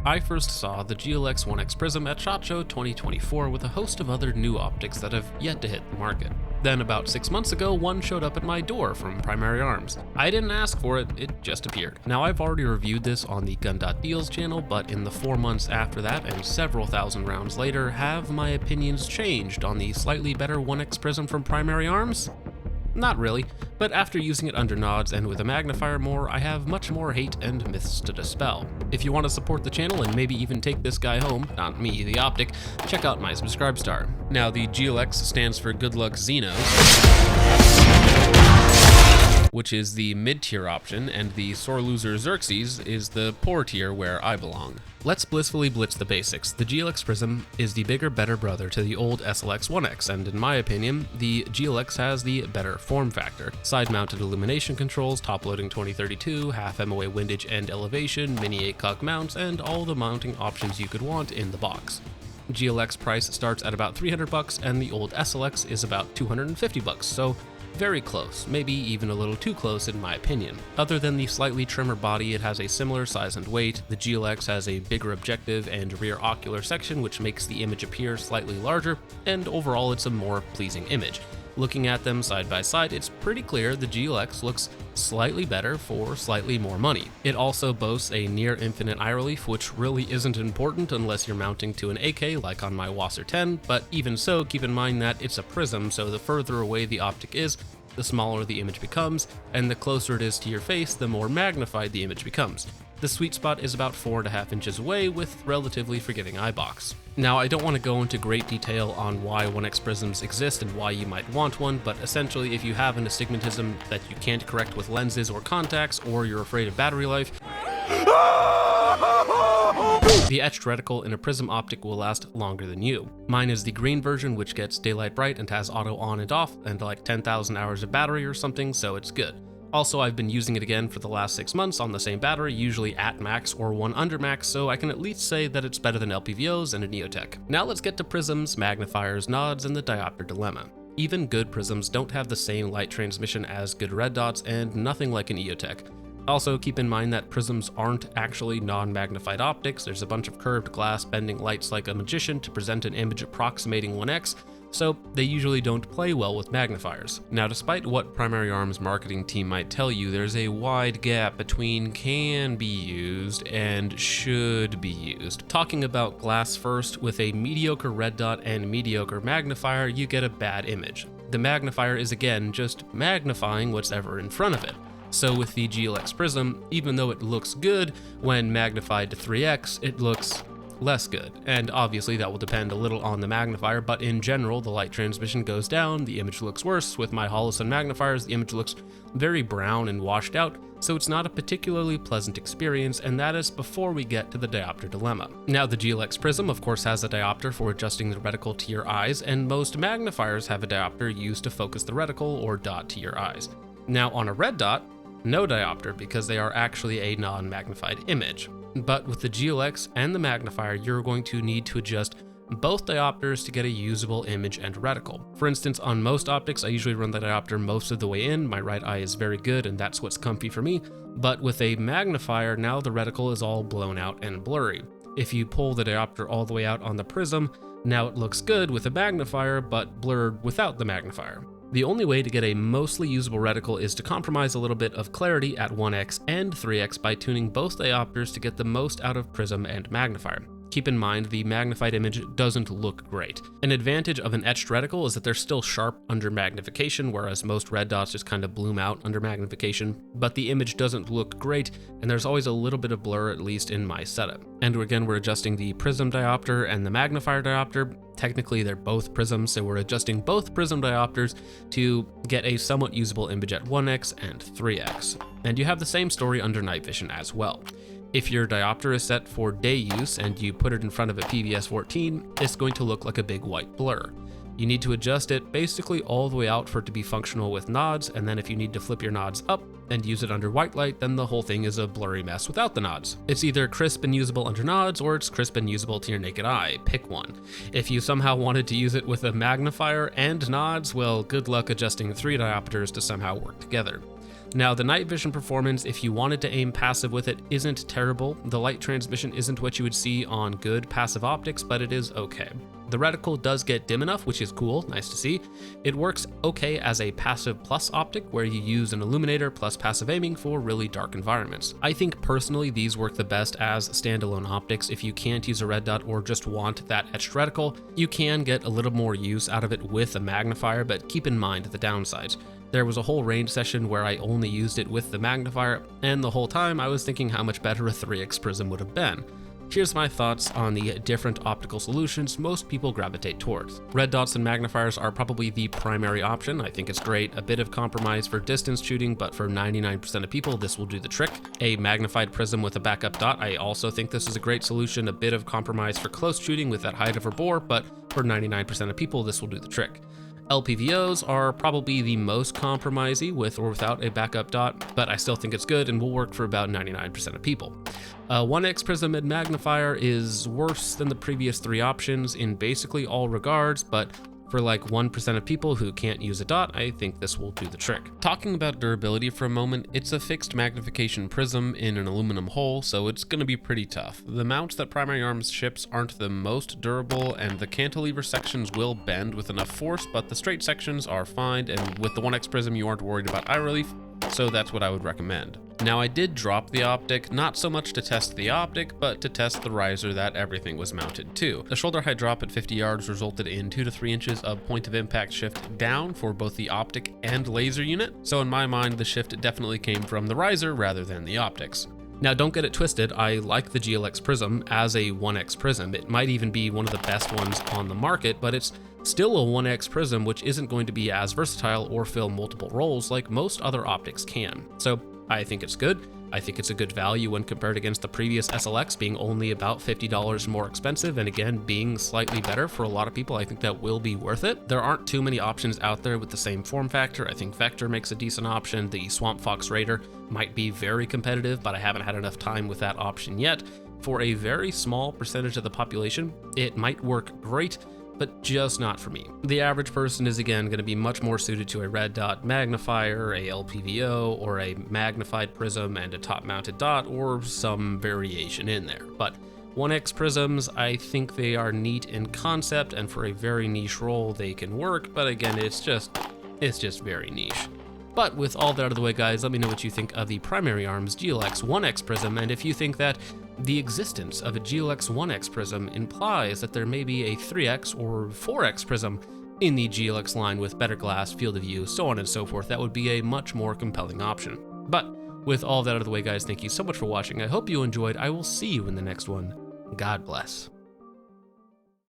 I first saw the GLX 1X Prism at SHOT Show 2024 with a host of other new optics that have yet to hit the market. Then about 6 months ago, one showed up at my door from Primary Arms. I didn't ask for it, it just appeared. Now I've already reviewed this on the Gun.Deals channel, but in the 4 months after that and several thousand rounds later, have my opinions changed on the slightly better 1X Prism from Primary Arms? Not really, but after using it under nods and with a magnifier more, I have much more hate and myths to dispel. If you want to support the channel and maybe even take this guy home, not me, the optic, check out my subscribe star. Now the GLX stands for Good Luck Xenos, which is the mid-tier option, and the sore loser Xerxes is the poor tier where I belong. Let's blissfully blitz the basics. The GLX Prism is the bigger, better brother to the old SLX 1X, and in my opinion, the GLX has the better form factor. Side-mounted illumination controls, top-loading 2032, half MOA windage and elevation, mini 8-cock mounts, and all the mounting options you could want in the box. GLX price starts at about $300 and the old SLX is about $250, so very close, maybe even a little too close in my opinion. Other than the slightly trimmer body, it has a similar size and weight. The GLX has a bigger objective and rear ocular section, which makes the image appear slightly larger, and overall it's a more pleasing image. Looking at them side by side, it's pretty clear the GLX looks slightly better for slightly more money. It also boasts a near infinite eye relief, which really isn't important unless you're mounting to an AK like on my Wasser 10, but even so, keep in mind that it's a prism, so the further away the optic is, the smaller the image becomes, and the closer it is to your face, the more magnified the image becomes. The sweet spot is about 4.5 inches away with relatively forgiving eye box. Now, I don't want to go into great detail on why 1X prisms exist and why you might want one, but essentially if you have an astigmatism that you can't correct with lenses or contacts, or you're afraid of battery life, the etched reticle in a prism optic will last longer than you. Mine is the green version, which gets daylight bright and has auto on and off and like 10,000 hours of battery or something, so it's good. Also, I've been using it again for the last 6 months on the same battery, usually at max or one under max, so I can at least say that it's better than LPVOs and a Neotech. Now let's get to prisms, magnifiers, nods, and the diopter dilemma. Even good prisms don't have the same light transmission as good red dots and nothing like an Neotech. Also, keep in mind that prisms aren't actually non-magnified optics. There's a bunch of curved glass bending lights like a magician to present an image approximating 1X, so they usually don't play well with magnifiers. Now, despite what Primary Arms marketing team might tell you, there's a wide gap between can be used and should be used. Talking about glass first, with a mediocre red dot and mediocre magnifier, you get a bad image. The magnifier is again just magnifying what's ever in front of it. So with the GLX Prism, even though it looks good, when magnified to 3x, it looks less good. And obviously that will depend a little on the magnifier, but in general, the light transmission goes down, the image looks worse. With my Holosun magnifiers, the image looks very brown and washed out, so it's not a particularly pleasant experience, and that is before we get to the diopter dilemma. Now, the GLX Prism, of course, has a diopter for adjusting the reticle to your eyes, and most magnifiers have a diopter used to focus the reticle or dot to your eyes. Now, on a red dot, no diopter because they are actually a non-magnified image. But with the GLX and the magnifier, you're going to need to adjust both diopters to get a usable image and reticle. For instance, on most optics, I usually run the diopter most of the way in. My right eye is very good and that's what's comfy for me. But with a magnifier, now the reticle is all blown out and blurry. If you pull the diopter all the way out on the prism, now it looks good with a magnifier, but blurred without the magnifier. The only way to get a mostly usable reticle is to compromise a little bit of clarity at 1x and 3x by tuning both diopters to get the most out of prism and magnifier. Keep in mind, the magnified image doesn't look great. An advantage of an etched reticle is that they're still sharp under magnification, whereas most red dots just kind of bloom out under magnification, but the image doesn't look great, and there's always a little bit of blur, at least in my setup. And again, we're adjusting the prism diopter and the magnifier diopter. Technically, they're both prisms, so we're adjusting both prism diopters to get a somewhat usable image at 1x and 3x. And you have the same story under night vision as well. If your diopter is set for day use and you put it in front of a PVS 14, it's going to look like a big white blur. You need to adjust it basically all the way out for it to be functional with nods, and then if you need to flip your nods up and use it under white light, then the whole thing is a blurry mess without the nods. It's either crisp and usable under nods, or it's crisp and usable to your naked eye. Pick one. If you somehow wanted to use it with a magnifier and nods, well, good luck adjusting 3 diopters to somehow work together. Now, the night vision performance, if you wanted to aim passive with it, isn't terrible. The light transmission isn't what you would see on good passive optics, but it is okay. The reticle does get dim enough, which is cool, nice to see. It works okay as a passive plus optic, where you use an illuminator plus passive aiming for really dark environments. I think personally these work the best as standalone optics. If you can't use a red dot or just want that etched reticle, you can get a little more use out of it with a magnifier, but keep in mind the downsides. There was a whole range session where I only used it with the magnifier, and the whole time I was thinking how much better a 3x prism would have been. Here's my thoughts on the different optical solutions most people gravitate towards. Red dots and magnifiers are probably the primary option. I think it's great. A bit of compromise for distance shooting, but for 99% of people, this will do the trick. A magnified prism with a backup dot, I also think this is a great solution. A bit of compromise for close shooting with that height over bore, but for 99% of people, this will do the trick. LPVOs are probably the most compromisey with or without a backup dot, but I still think it's good and will work for about 99% of people. 1x prism and magnifier is worse than the previous three options in basically all regards, but for like 1% of people who can't use a dot, I think this will do the trick. Talking about durability for a moment, it's a fixed magnification prism in an aluminum hull, so it's going to be pretty tough. The mounts that Primary Arms ships aren't the most durable, and the cantilever sections will bend with enough force, but the straight sections are fine, and with the 1x prism you aren't worried about eye relief, so that's what I would recommend. Now, I did drop the optic, not so much to test the optic, but to test the riser that everything was mounted to. The shoulder height drop at 50 yards resulted in 2 to 3 inches of point of impact shift down for both the optic and laser unit, so in my mind the shift definitely came from the riser rather than the optics. Now, don't get it twisted, I like the GLX Prism as a 1x prism. It might even be one of the best ones on the market, but it's still a 1x prism which isn't going to be as versatile or fill multiple roles like most other optics can. So I think it's good. I think it's a good value when compared against the previous SLX being only about $50 more expensive, and again being slightly better for a lot of people. I think that will be worth it. There aren't too many options out there with the same form factor. I think Vector makes a decent option. The Swamp Fox Raider might be very competitive, but I haven't had enough time with that option yet. For a very small percentage of the population, it might work great, but just not for me. The average person is again going to be much more suited to a red dot magnifier, a LPVO, or a magnified prism and a top mounted dot, or some variation in there. But 1x prisms, I think they are neat in concept, and for a very niche role they can work, but again, it's just very niche. But with all that out of the way, guys, let me know what you think of the Primary Arms GLX 1x prism, and if you think that the existence of a GLX 1x prism implies that there may be a 3x or 4x prism in the GLX line with better glass, field of view, so on and so forth, that would be a much more compelling option. But with all that out of the way, guys, thank you so much for watching. I hope you enjoyed. I will see you in the next one. God bless.